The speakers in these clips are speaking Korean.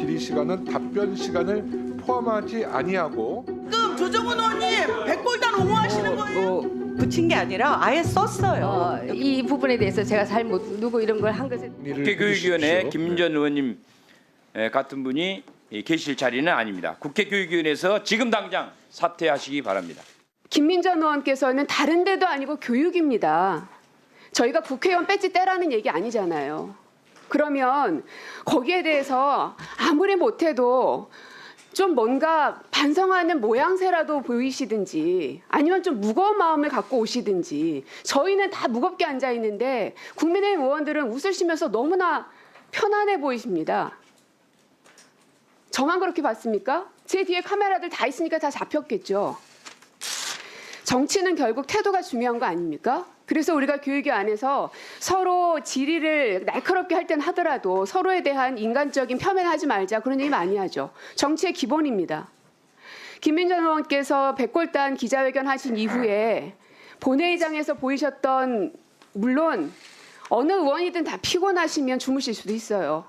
질의 시간은 답변 시간을 포함하지 아니하고. 지금 조정훈 의원님 백골단 옹호하시는 거예요? 붙인 게 아니라 아예 썼어요. 이 부분에 대해서 제가 잘못 누구 이런 걸 한 것을 국회교육위원회 김민전 의원님 같은 분이 계실 자리는 아닙니다. 국회교육위원회에서 지금 당장 사퇴하시기 바랍니다. 김민전 의원께서는 다른 데도 아니고 교육입니다. 저희가 국회의원 배지 떼라는 얘기 아니잖아요. 그러면 거기에 대해서 아무리 못해도 좀 뭔가 반성하는 모양새라도 보이시든지 아니면 좀 무거운 마음을 갖고 오시든지. 저희는 다 무겁게 앉아 있는데 국민의힘 의원들은 웃으시면서 너무나 편안해 보이십니다. 저만 그렇게 봤습니까? 제 뒤에 카메라들 다 있으니까 다 잡혔겠죠. 정치는 결국 태도가 중요한 거 아닙니까? 그래서 우리가 교육위 안에서 서로 질의를 날카롭게 할 땐 하더라도 서로에 대한 인간적인 폄훼하지 말자, 그런 얘기 많이 하죠. 정치의 기본입니다. 김민전 의원께서 백골단 기자회견 하신 이후에 본회의장에서 보이셨던, 물론 어느 의원이든 다 피곤하시면 주무실 수도 있어요.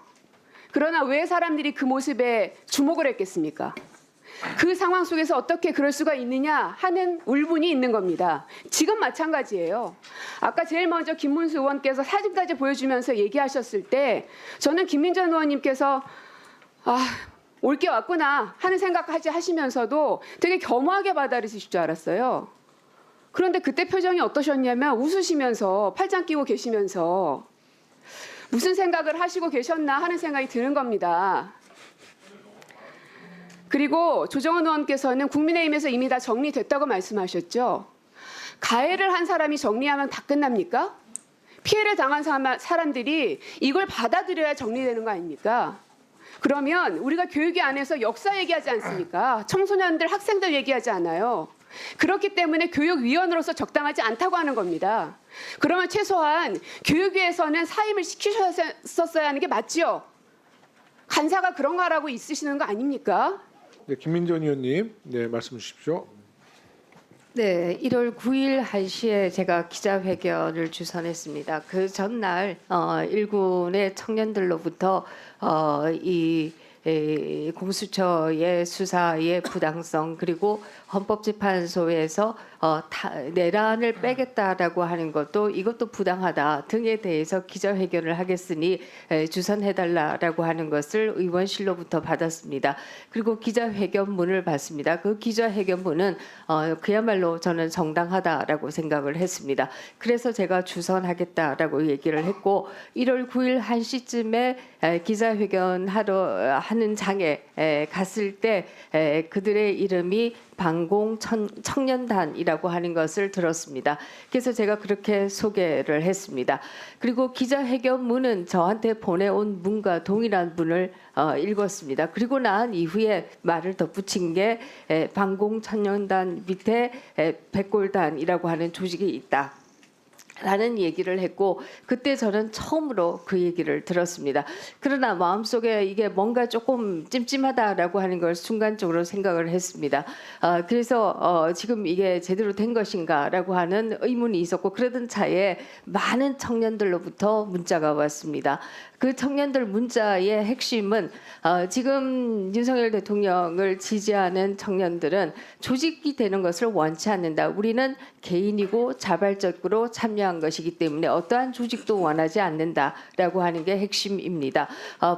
그러나 왜 사람들이 그 모습에 주목을 했겠습니까? 그 상황 속에서 어떻게 그럴 수가 있느냐 하는 울분이 있는 겁니다. 지금 마찬가지예요. 아까 제일 먼저 김문수 의원께서 사진까지 보여주면서 얘기하셨을 때 저는 김민전 의원님께서 올 게 왔구나 하는 생각까지 하시면서도 되게 겸허하게 받아들이실 줄 알았어요. 그런데 그때 표정이 어떠셨냐면 웃으시면서 팔짱 끼고 계시면서 무슨 생각을 하시고 계셨나 하는 생각이 드는 겁니다. 그리고 조정훈 의원께서는 국민의힘에서 이미 다 정리됐다고 말씀하셨죠. 가해를 한 사람이 정리하면 다 끝납니까? 피해를 당한 사람들이 이걸 받아들여야 정리되는 거 아닙니까? 그러면 우리가 교육위 안에서 역사 얘기하지 않습니까? 청소년들, 학생들 얘기하지 않아요. 그렇기 때문에 교육위원으로서 적당하지 않다고 하는 겁니다. 그러면 최소한 교육위에서는 사임을 시키셨어야 하는 게 맞지요? 간사가 그런 거 하라고 있으시는 거 아닙니까? 네, 김민전 의원님, 네, 말씀 주십시오. 네, 1월 9일 1시에 제가 기자회견을 주선했습니다. 그 전날 일군의 청년들로부터 이 공수처의 수사의 부당성, 그리고 헌법재판소에서 내란을 빼겠다라고 하는 것도 이것도 부당하다 등에 대해서 기자회견을 하겠으니 주선해달라라고 하는 것을 의원실로부터 받았습니다. 그리고 기자회견문을 받습니다. 그 기자회견문은 그야말로 저는 정당하다라고 생각을 했습니다. 그래서 제가 주선하겠다라고 얘기를 했고 1월 9일 1시쯤에 기자회견 하는 장에 갔을 때 그들의 이름이 방공 청년단이라고 하는 것을 들었습니다. 그래서 제가 그렇게 소개를 했습니다. 그리고 기자회견문은 저한테 보내온 문과 동일한 문을 읽었습니다. 그리고 난 이후에 말을 덧붙인 게 방공 청년단 밑에 백골단이라고 하는 조직이 있다 라는 얘기를 했고, 그때 저는 처음으로 그 얘기를 들었습니다. 그러나 마음속에 이게 뭔가 조금 찜찜하다라고 하는 걸 순간적으로 생각을 했습니다. 그래서 지금 이게 제대로 된 것인가라고 하는 의문이 있었고, 그러던 차에 많은 청년들로부터 문자가 왔습니다. 그 청년들 문자의 핵심은 지금 윤석열 대통령을 지지하는 청년들은 조직이 되는 것을 원치 않는다. 우리는 개인이고 자발적으로 참여한 것이기 때문에 어떠한 조직도 원하지 않는다라고 하는 게 핵심입니다.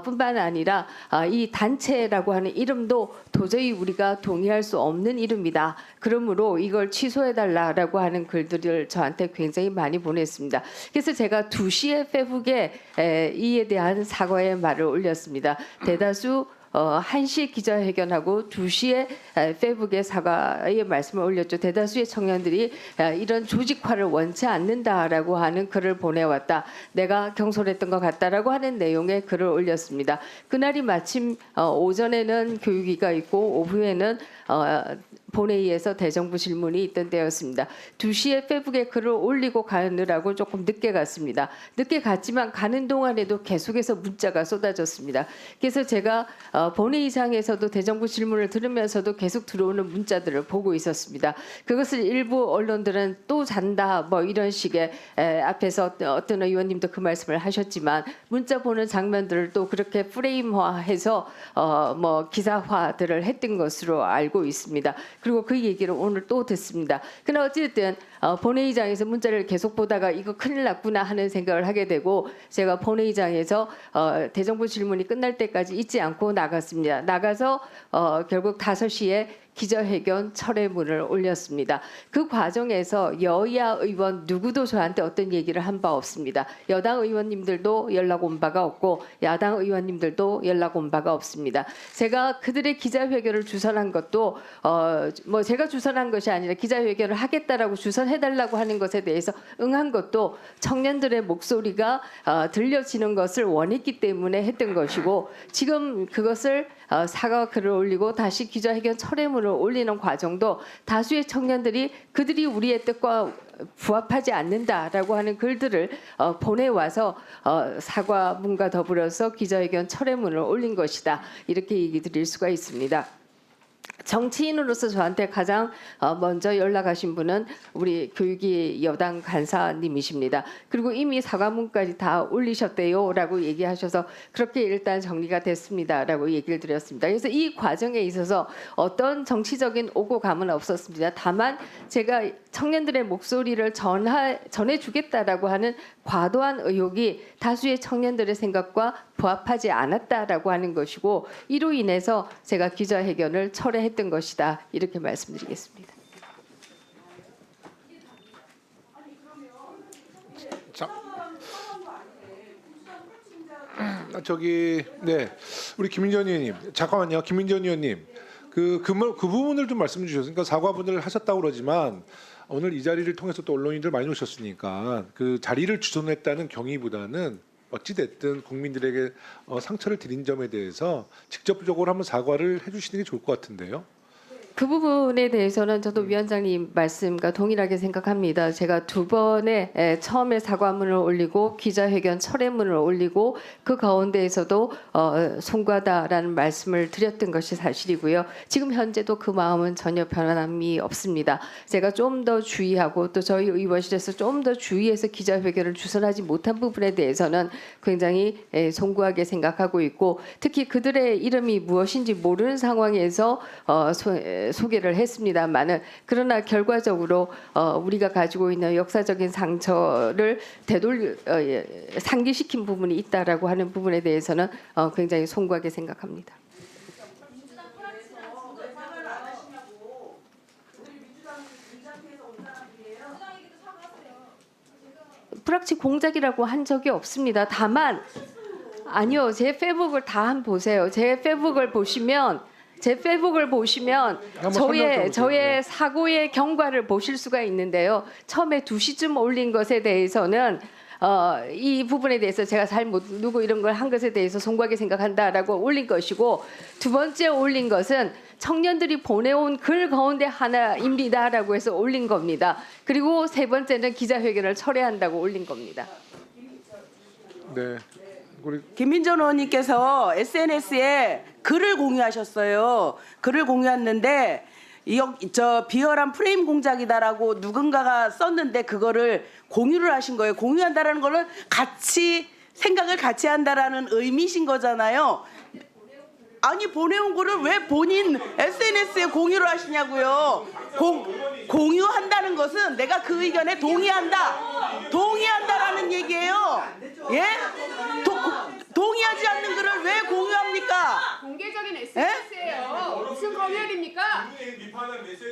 뿐만 아니라 이 단체라고 하는 이름도 도저히 우리가 동의할 수 없는 이름이다. 그러므로 이걸 취소해달라라고 하는 글들을 저한테 굉장히 많이 보냈습니다. 그래서 제가 2시에 페북에 이에 대한 사과의 말을 올렸습니다. 대다수 1시 기자회견하고 2시에 페북에 사과의 말씀을 올렸죠. 대다수의 청년들이 이런 조직화를 원치 않는다라고 하는 글을 보내왔다. 내가 경솔했던 것 같다라고 하는 내용의 글을 올렸습니다. 그날이 마침 오전에는 교육위가 있고 오후에는 본회의에서 대정부 질문이 있던 때였습니다. 2시에 페북에 글을 올리고 가느라고 조금 늦게 갔습니다. 늦게 갔지만 가는 동안에도 계속해서 문자가 쏟아졌습니다. 그래서 제가 본회의장에서도 대정부 질문을 들으면서도 계속 들어오는 문자들을 보고 있었습니다. 그것을 일부 언론들은 또 잔다 뭐 이런 식의 앞에서 어떤 의원님도 그 말씀을 하셨지만 문자 보는 장면들을 또 그렇게 프레임화해서 뭐 기사화들을 했던 것으로 알고 있습니다. 그리고 그 얘기를 오늘 또 듣습니다. 그러나 어쨌든 본회의장에서 문자를 계속 보다가 이거 큰일 났구나 하는 생각을 하게 되고 제가 본회의장에서 대정부 질문이 끝날 때까지 잊지 않고 나갔습니다. 나가서 결국 5시에 기자회견 철회문을 올렸습니다. 그 과정에서 여야 의원 누구도 저한테 어떤 얘기를 한 바 없습니다. 여당 의원님들도 연락 온 바가 없고 야당 의원님들도 연락 온 바가 없습니다. 제가 그들의 기자회견을 주선한 것도 뭐 제가 주선한 것이 아니라 기자회견을 하겠다라고 주선해달라고 하는 것에 대해서 응한 것도 청년들의 목소리가 들려지는 것을 원했기 때문에 했던 것이고 지금 그것을 사과 글을 올리고 다시 기자회견 철회문을 올리는 과정도 다수의 청년들이 그들이 우리의 뜻과 부합하지 않는다라고 하는 글들을 보내와서 사과문과 더불어서 기자회견 철회문을 올린 것이다. 이렇게 얘기 드릴 수가 있습니다. 정치인으로서 저한테 가장 먼저 연락하신 분은 우리 교육위 여당 간사님이십니다. 그리고 이미 사과문까지 다 올리셨대요라고 얘기하셔서 그렇게 일단 정리가 됐습니다라고 얘기를 드렸습니다. 그래서 이 과정에 있어서 어떤 정치적인 오고 감은 없었습니다. 다만 제가 청년들의 목소리를 전해주겠다라고 하는 과도한 의혹이 다수의 청년들의 생각과 부합하지 않았다라고 하는 것이고 이로 인해서 제가 기자회견을 철회했던 것이다. 이렇게 말씀드리겠습니다. 자, 네, 우리 김민전 의원님, 잠깐만요, 김민전 의원님, 그 부분을 좀 말씀해 주셨으니까 그러니까 사과분을 하셨다고 그러지만 오늘 이 자리를 통해서 또 언론인들 많이 오셨으니까 그 자리를 주선했다는 경위보다는 어찌 됐든 국민들에게 상처를 드린 점에 대해서 직접적으로 한번 사과를 해주시는 게 좋을 것 같은데요. 그 부분에 대해서는 저도 위원장님 말씀과 동일하게 생각합니다. 제가 2번에 처음에 사과문을 올리고 기자회견 철회문을 올리고 그 가운데에서도 송구하다라는 말씀을 드렸던 것이 사실이고요. 지금 현재도 그 마음은 전혀 변함이 없습니다. 제가 좀 더 주의하고 또 저희 의원실에서 좀 더 주의해서 기자회견을 주선하지 못한 부분에 대해서는 굉장히 송구하게 생각하고 있고 특히 그들의 이름이 무엇인지 모르는 상황에서 소개를 했습니다만은 그러나 결과적으로 우리가 가지고 있는 역사적인 상처를 상기시킨 부분이 있다라고 하는 부분에 대해서는 굉장히 송구하게 생각합니다. 불합치 공작이라고 한 적이 없습니다. 다만 아니요, 제 페북을 다 한번 보세요. 제 페북을 보시면 저의 사고의 경과를 보실 수가 있는데요. 처음에 2시쯤 올린 것에 대해서는 이 부분에 대해서 제가 잘못 누구 이런 걸 한 것에 대해서 송구하게 생각한다라고 올린 것이고 두 번째 올린 것은 청년들이 보내온 글 가운데 하나입니다라고 해서 올린 겁니다. 그리고 세 번째는 기자회견을 철회한다고 올린 겁니다. 네. 우리 김민전 의원님께서 SNS에 글을 공유하셨어요. 글을 공유했는데 저 비열한 프레임 공작이다라고 누군가가 썼는데 그거를 공유를 하신 거예요. 공유한다라는 거는 같이 생각을 같이 한다라는 의미신 거잖아요. 아니 보내온 거를 왜 본인 SNS에 공유를 하시냐고요. 공유한다는 것은 내가 그 의견에 동의한다라는 얘기예요. 예? 동의하지 않는 글을 왜 공유합니까? 공개적인 SNS예요. 무슨 검열입니까?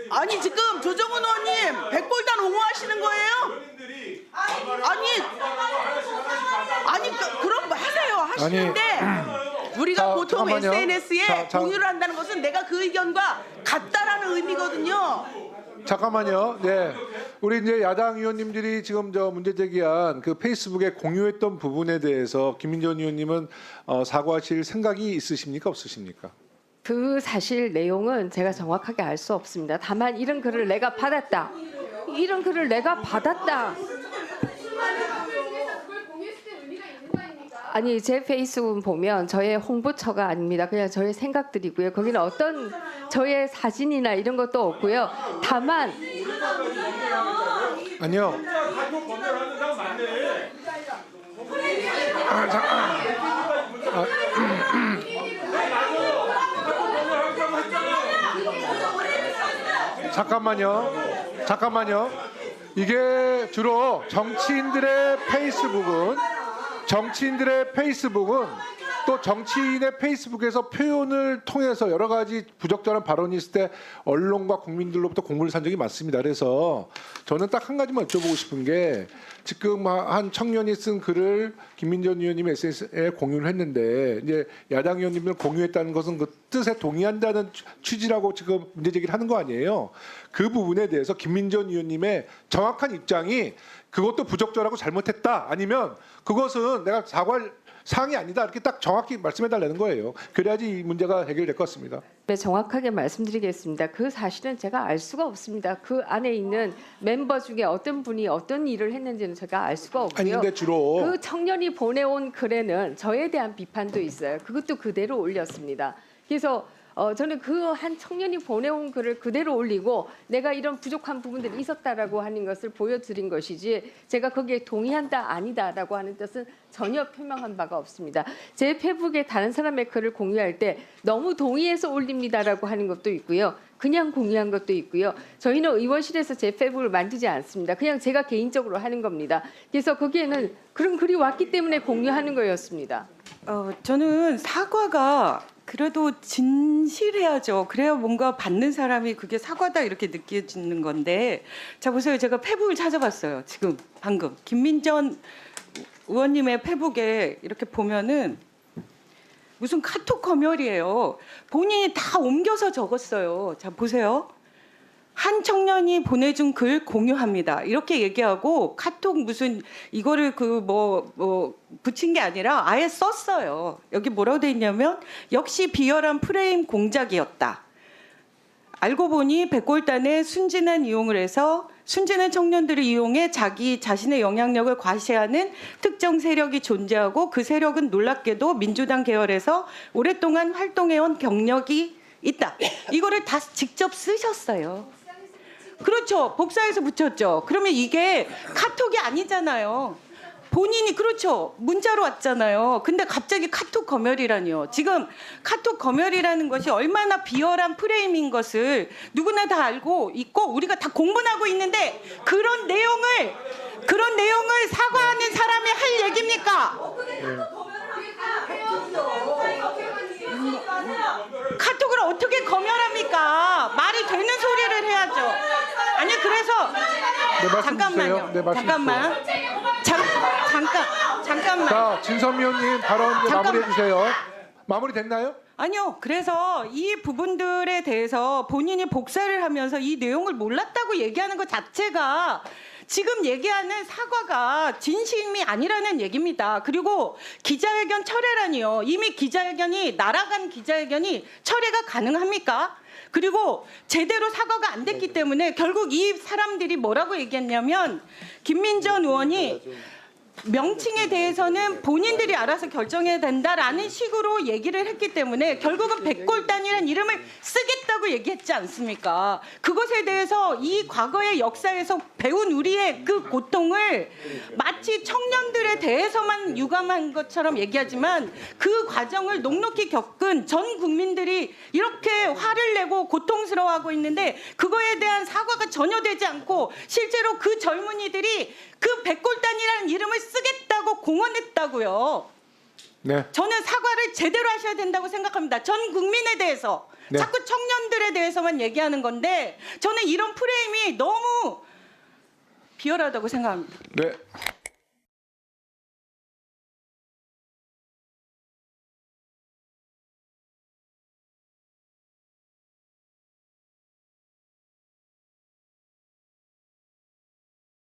아니 지금 조정훈 의원님 백골단 옹호하시는 거예요? 아니 그럼 하세요. 하시는데 우리가 보통 잠깐만요. SNS에 공유를 한다는 것은 내가 그 의견과 같다라는 의미거든요. 잠깐만요. 네, 우리 이제 야당 의원님들이 지금 저 문제 제기한 그 페이스북에 공유했던 부분에 대해서 김민전 의원님은 사과하실 생각이 있으십니까, 없으십니까? 그 사실 내용은 제가 정확하게 알 수 없습니다. 다만 이런 글을 내가 받았다. 이런 글을 내가 받았다. 아니 제 페이스북 보면 저의 홍보처가 아닙니다. 그냥 저의 생각들이고요. 거기는 어떤 저의 사진이나 이런 것도 없고요. 다만 아니요. 잠깐만요. 이게 주로 정치인들의 페이스북은 또 정치인의 페이스북에서 표현을 통해서 여러 가지 부적절한 발언이 있을 때 언론과 국민들로부터 공문을 산 적이 많습니다. 그래서 저는 딱 한 가지만 여쭤보고 싶은 게 지금 한 청년이 쓴 글을 김민전 의원님이 SNS에 공유를 했는데 이제 야당 의원님들 공유했다는 것은 그 뜻에 동의한다는 취지라고 지금 문제 제기를 하는 거 아니에요. 그 부분에 대해서 김민전 의원님의 정확한 입장이 그것도 부적절하고 잘못했다 아니면 그것은 내가 사과할 사항이 아니다 이렇게 딱 정확히 말씀해달라는 거예요. 그래야지 이 문제가 해결될 것 같습니다. 네, 정확하게 말씀드리겠습니다. 그 사실은 제가 알 수가 없습니다. 그 안에 있는 멤버 중에 어떤 분이 어떤 일을 했는지는 제가 알 수가 없고요. 아니 근데 주로 그 청년이 보내온 글에는 저에 대한 비판도 있어요. 그것도 그대로 올렸습니다. 그래서 저는 그 한 청년이 보내온 글을 그대로 올리고 내가 이런 부족한 부분들이 있었다라고 하는 것을 보여드린 것이지 제가 거기에 동의한다 아니다라고 하는 뜻은 전혀 표명한 바가 없습니다. 제 페북에 다른 사람의 글을 공유할 때 너무 동의해서 올립니다라고 하는 것도 있고요. 그냥 공유한 것도 있고요. 저희는 의원실에서 제 페북을 만들지 않습니다. 그냥 제가 개인적으로 하는 겁니다. 그래서 거기에는 그런 글이 왔기 때문에 공유하는 거였습니다. 저는 사과가 그래도 진실해야죠. 그래야 뭔가 받는 사람이 그게 사과다 이렇게 느껴지는 건데, 자 보세요. 제가 페북을 찾아봤어요. 지금 방금 김민전 의원님의 페북에 이렇게 보면은 무슨 카톡 검열이에요. 본인이 다 옮겨서 적었어요. 자 보세요. 한 청년이 보내준 글 공유합니다. 이렇게 얘기하고 카톡 무슨 이거를 붙인 게 아니라 아예 썼어요. 여기 뭐라고 돼 있냐면 역시 비열한 프레임 공작이었다. 알고 보니 백골단에 순진한 이용을 해서 순진한 청년들을 이용해 자신의 영향력을 과시하는 특정 세력이 존재하고 그 세력은 놀랍게도 민주당 계열에서 오랫동안 활동해온 경력이 있다. 이거를 다 직접 쓰셨어요. 그렇죠. 복사해서 붙였죠. 그러면 이게 카톡이 아니잖아요. 본인이 그렇죠. 문자로 왔잖아요. 근데 갑자기 카톡 검열이라니요. 지금 카톡 검열이라는 것이 얼마나 비열한 프레임인 것을 누구나 다 알고 있고 우리가 다 공분하고 있는데 그런 내용을 사과하는 사람이 할 얘기입니까? 카톡을 어떻게 검열합니까? 말이 되는 소리를 해야죠. 아니 그래서 네, 말씀 주세요. 네, 말씀 잠깐만. 자, 진선 위원님 발언 이제 마무리해 주세요. 마무리 됐나요? 아니요. 그래서 이 부분들에 대해서 본인이 복사를 하면서 이 내용을 몰랐다고 얘기하는 것 자체가 지금 얘기하는 사과가 진심이 아니라는 얘기입니다. 그리고 기자회견 철회라니요. 이미 날아간 기자회견이 철회가 가능합니까? 그리고 제대로 사과가 안 됐기 때문에 결국 이 사람들이 뭐라고 얘기했냐면 김민전 의원이 명칭에 대해서는 본인들이 알아서 결정해야 된다라는 식으로 얘기를 했기 때문에 결국은 백골단이라는 이름을 쓰겠다고 얘기했지 않습니까? 그것에 대해서 이 과거의 역사에서 배운 우리의 그 고통을 마치 청년들에 대해서만 유감한 것처럼 얘기하지만 그 과정을 녹록히 겪은 전 국민들이 이렇게 화를 내고 고통스러워하고 있는데 그거에 대한 사과가 전혀 되지 않고 실제로 그 젊은이들이 그 백골단이라는 이름을 쓰겠다고 공언했다고요. 네. 저는 사과를 제대로 하셔야 된다고 생각합니다. 전 국민에 대해서. 네. 자꾸 청년들에 대해서만 얘기하는 건데 저는 이런 프레임이 너무 비열하다고 생각합니다. 네.